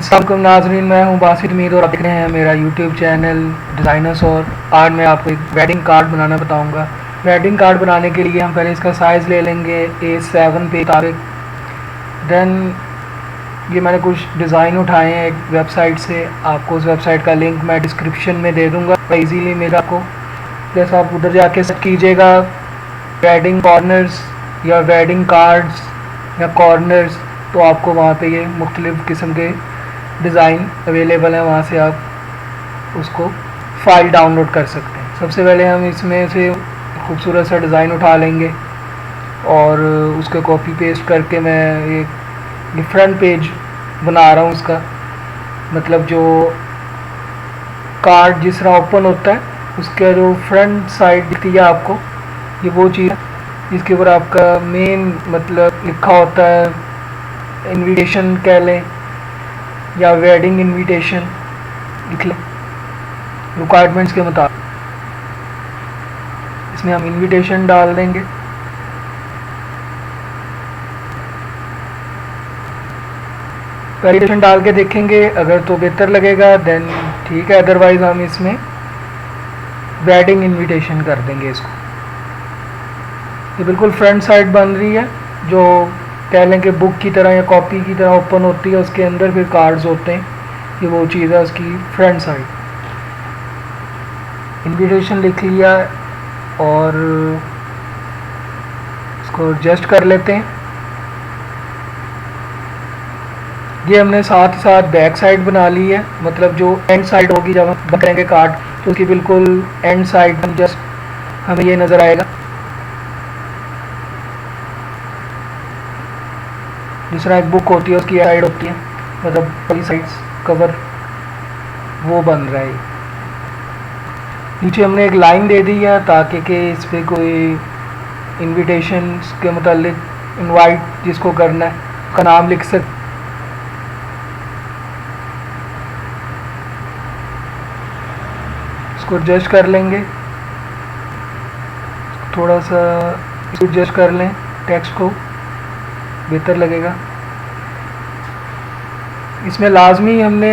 अस्सलामुअलैकुम नाज़रीन, मैं हूं बासित मीर और आप देख रहे हैं मेरा यूट्यूब चैनल डिज़ाइनर्स। और आज मैं आपको एक वेडिंग कार्ड बनाना बताऊंगा। वेडिंग कार्ड बनाने के लिए हम पहले इसका साइज़ ले लेंगे A7 पे मुताबिक। देन ये मैंने कुछ डिज़ाइन उठाए हैं एक वेबसाइट से, आपको उस वेबसाइट का लिंक मैं डिस्क्रिप्शन में दे दूँगा ईज़िली मेरा आपको। जैसे आप उधर जाके सर्च कीजिएगा वेडिंग कॉर्नर्स या वेडिंग कार्ड्स या कॉर्नर्स, तो आपको वहाँ पे ये मुख्तलिफ़ किस्म के डिज़ाइन अवेलेबल है, वहाँ से आप उसको फ़ाइल डाउनलोड कर सकते हैं। सबसे पहले हम इसमें से खूबसूरत सा डिज़ाइन उठा लेंगे और उसको कॉपी पेस्ट करके मैं एक फ्रंट पेज बना रहा हूँ उसका, मतलब जो कार्ड जिस तरह ओपन होता है उसका जो फ्रंट साइड दिखती है आपको, ये वो चीज़ जिसके ऊपर आपका मेन मतलब लिखा होता है, इनविटेशन कह लें या वेडिंग इनविटेशन लिख लें रिक्वायरमेंट्स के मुताबिक। इसमें हम इनविटेशन डाल देंगे। इनविटेशन डाल के देखेंगे, अगर तो बेहतर लगेगा देन ठीक है, अदरवाइज़ हम इसमें वेडिंग इनविटेशन कर देंगे इसको। ये बिल्कुल फ्रंट साइड बन रही है, जो कह लें कि बुक की तरह या कॉपी की तरह ओपन होती है, उसके अंदर फिर कार्ड्स होते हैं, ये वो चीज़ है उसकी फ्रंट साइड। इनविटेशन लिख लिया और इसको एडजस्ट कर लेते हैं। ये हमने साथ ही साथ बैक साइड बना ली है, मतलब जो एंड साइड होगी जब हम बंद करेंगे कार्ड तो उसकी बिल्कुल एंड साइड में जस्ट हमें ये नज़र आएगा। जिस तरह एक बुक होती है उसकी साइड होती है, मतलब बड़ी साइड्स कवर वो बन रहा है। नीचे हमने एक लाइन दे दी है ताकि कि इस पर कोई इनविटेशन के मुतालिक इनवाइट जिसको करना है उसका नाम लिख सके। इसको एडजस्ट कर लेंगे, थोड़ा सा एडजस्ट कर लें, टेक्स्ट को बेहतर लगेगा। इसमें लाजमी हमने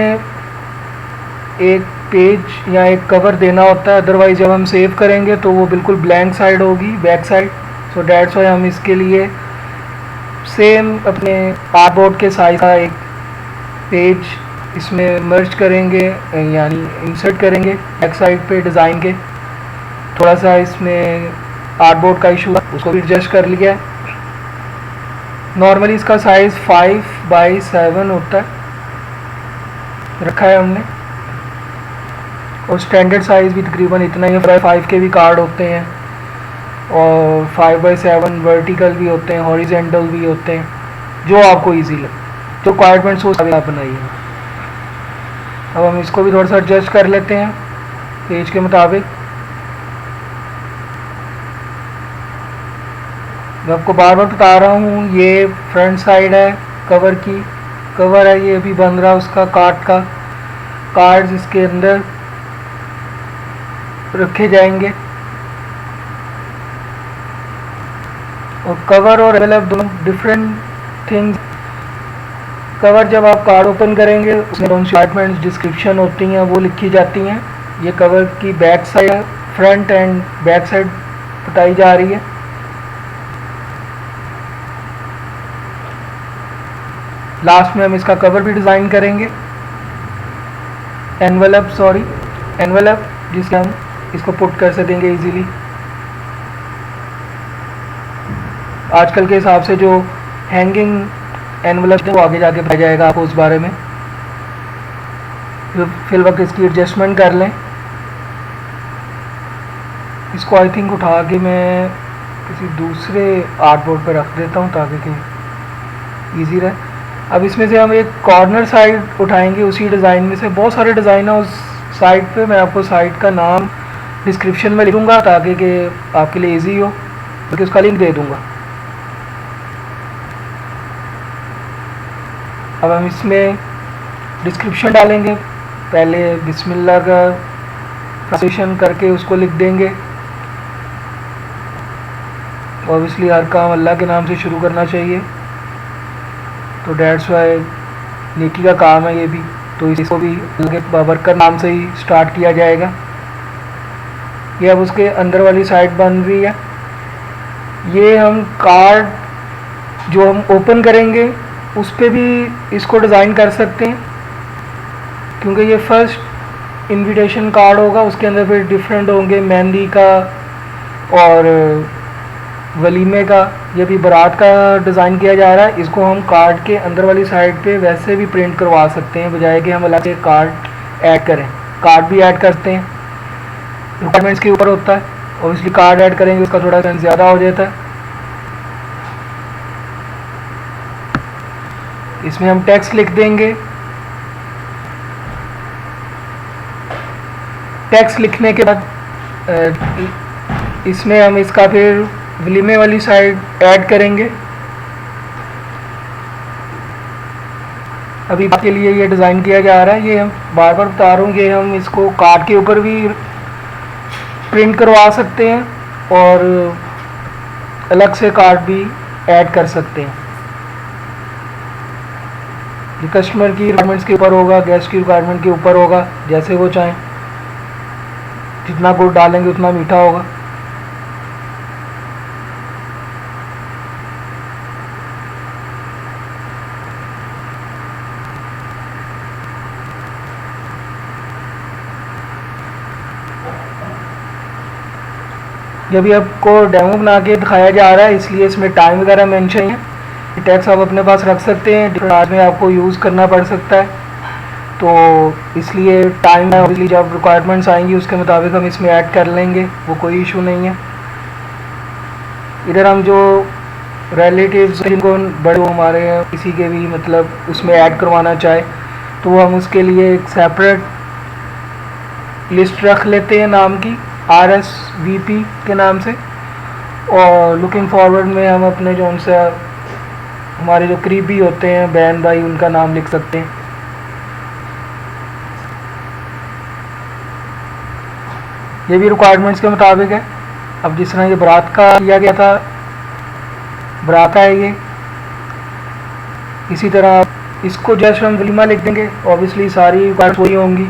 एक पेज या एक कवर देना होता है, अदरवाइज़ जब हम सेव करेंगे तो वो बिल्कुल ब्लैंक साइड होगी back side. So that's why हम इसके लिए सेम अपने आर्टबोर्ड के साइज का एक पेज इसमें मर्ज करेंगे, यानी इंसर्ट करेंगे बैक साइड पे डिज़ाइन के। थोड़ा सा इसमें आर्टबोर्ड का इशू है, उसको भी एडजस्ट कर लिया है। नॉर्मली इसका साइज़ 5x7 होता है, रखा है हमने, और स्टैंडर्ड साइज़ भी तकरीबन इतना ही है। 5 के भी कार्ड होते हैं और 5x7 वर्टिकल भी होते हैं, हॉरिजेंटल भी होते हैं, जो आपको इजी लगे, जो रिक्वायरमेंट्स हो सभी आप बनाइए। अब हम इसको भी थोड़ा सा एडजस्ट कर लेते हैं पेज के मुताबिक। मैं आपको बार बार बता रहा हूँ, ये फ्रंट साइड है कवर की, कवर है ये अभी बन रहा है उसका कार्ड का। कार्ड्स इसके अंदर रखे जाएंगे और कवर और एनवेलप दोनों डिफरेंट थिंग्स। कवर जब आप कार्ड ओपन करेंगे उसमें कौन सी डिपार्टमेंट्स डिस्क्रिप्शन होती हैं वो लिखी जाती हैं। ये कवर की back side, front end back side बताई जा रही है। लास्ट में हम इसका कवर भी डिज़ाइन करेंगे, एनवेलप जिससे हम इसको पुट कर सकेंगे इजीली। आजकल के हिसाब से जो हैंगिंग एनवेलप वो आगे जाके बताया जाएगा आपको उस बारे में। फिल वक्त इसकी एडजस्टमेंट कर लें। इसको आई थिंक उठा के मैं किसी दूसरे आर्टबोर्ड पर रख देता हूँ ताकि कि ईजी रहे। अब इसमें से हम एक कॉर्नर साइड उठाएंगे उसी डिज़ाइन में से। बहुत सारे डिज़ाइन है उस साइड पे, मैं आपको साइड का नाम डिस्क्रिप्शन में लिखूँगा ताकि कि आपके लिए इजी हो, क्योंकि उसका लिंक दे दूँगा। अब हम इसमें डिस्क्रिप्शन डालेंगे, पहले बिस्मिल्लाह का ट्रांसलेशन करके उसको लिख देंगे। ऑब्वियसली हर काम अल्लाह के नाम से शुरू करना चाहिए, तो डैट्स वाई नेकी का काम है ये भी, तो इसको भी वर्कर नाम से ही स्टार्ट किया जाएगा। ये अब उसके अंदर वाली साइड बन रही है। ये हम कार्ड जो हम ओपन करेंगे उस पर भी इसको डिज़ाइन कर सकते हैं, क्योंकि ये फर्स्ट इनविटेशन कार्ड होगा, उसके अंदर फिर डिफरेंट होंगे, मेहंदी का और वलीमे का। ये भी बारात का डिज़ाइन किया जा रहा है। इसको हम कार्ड के अंदर वाली साइड पे वैसे भी प्रिंट करवा सकते हैं, बजाय कि हम अलग से कार्ड ऐड करें। कार्ड भी ऐड करते हैं, रिक्वायरमेंट्स के ऊपर होता है। ऑब्वियसली कार्ड ऐड करेंगे उसका थोड़ा ज़्यादा हो जाता है। इसमें हम टेक्स्ट लिख देंगे। टेक्स्ट लिखने के बाद इसमें हम इसका फिर वलीमे वाली साइड ऐड करेंगे। अभी के लिए ये डिज़ाइन किया जा रहा है, ये हम बार बार बता रहा हूँ, ये हम इसको कार्ड के ऊपर भी प्रिंट करवा सकते हैं और अलग से कार्ड भी ऐड कर सकते हैं। ये कस्टमर की रिक्वायरमेंट्स के ऊपर होगा, गेस्ट की रिक्वायरमेंट के ऊपर होगा, जैसे वो चाहें। जितना गुड़ डालेंगे उतना मीठा होगा। जब भी आपको डेमो बना के दिखाया जा रहा है, इसलिए इसमें टाइम वगैरह मेंशन है। टैक्स आप अपने पास रख सकते हैं, डिफरेंट आज में आपको यूज़ करना पड़ सकता है, तो इसलिए टाइम है। ऑब्वियसली जब रिक्वायरमेंट्स आएंगी उसके मुताबिक हम इसमें ऐड कर लेंगे, वो कोई इशू नहीं है। इधर हम जो रिलेटिव्स जिनको बड़े हमारे किसी के भी मतलब उसमें ऐड करवाना चाहे, तो हम उसके लिए एक सेपरेट लिस्ट रख लेते हैं नाम की, RSVP के नाम से। और लुकिंग फॉरवर्ड में हम अपने जो उनसे हमारे जो करीबी होते हैं बहन भाई, उनका नाम लिख सकते हैं। ये भी रिक्वायरमेंट्स के मुताबिक है। अब जिस तरह ये बारात का किया गया था, बारात है ये, इसी तरह इसको जस्ट हम वलीमा लिख देंगे। ऑब्वियसली सारी रिक्वायरमेंट्स वही होंगी।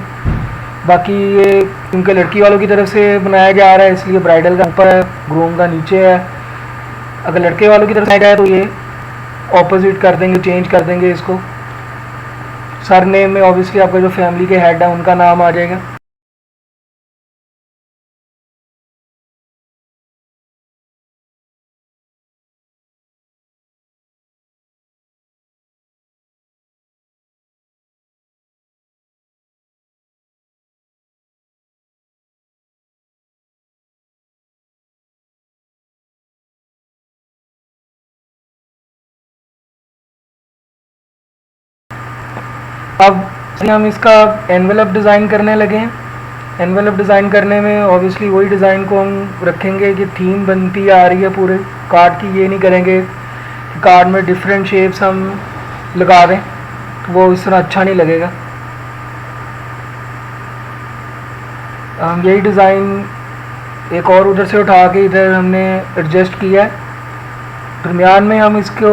बाकी ये क्योंकि लड़की वालों की तरफ से बनाया जा रहा है, इसलिए ब्राइडल का ऊपर है, ग्रूम का नीचे है। अगर लड़के वालों की तरफ से आया जाए तो ये ऑपोजिट कर देंगे, चेंज कर देंगे इसको। सर नेम में ऑब्वियसली आपका जो फैमिली के हेड है उनका नाम आ जाएगा। अब हम इसका एनवेलप डिज़ाइन करने लगे हैं। एनवेलप डिज़ाइन करने में ऑब्वियसली वही डिज़ाइन को हम रखेंगे कि थीम बनती आ रही है पूरे कार्ड की। ये नहीं करेंगे कि कार्ड में डिफरेंट शेप्स हम लगा दें, तो वो इस तरह अच्छा नहीं लगेगा। हम यही डिज़ाइन एक और उधर से उठा के इधर हमने एडजस्ट किया है। दरमियान में हम इसको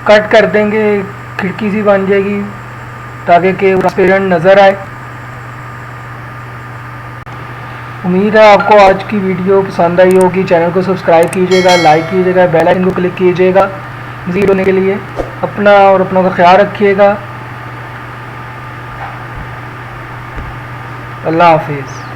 कट कर देंगे, खिड़की सी बन जाएगी ताकि कि ट्रांसपेरेंट नज़र आए। उम्मीद है आपको आज की वीडियो पसंद आई होगी। चैनल को सब्सक्राइब कीजिएगा, लाइक कीजिएगा, बेल आइकन को क्लिक कीजिएगा मज़ीद होने के लिए। अपना और अपनों का ख्याल रखिएगा। अल्लाह हाफिज़।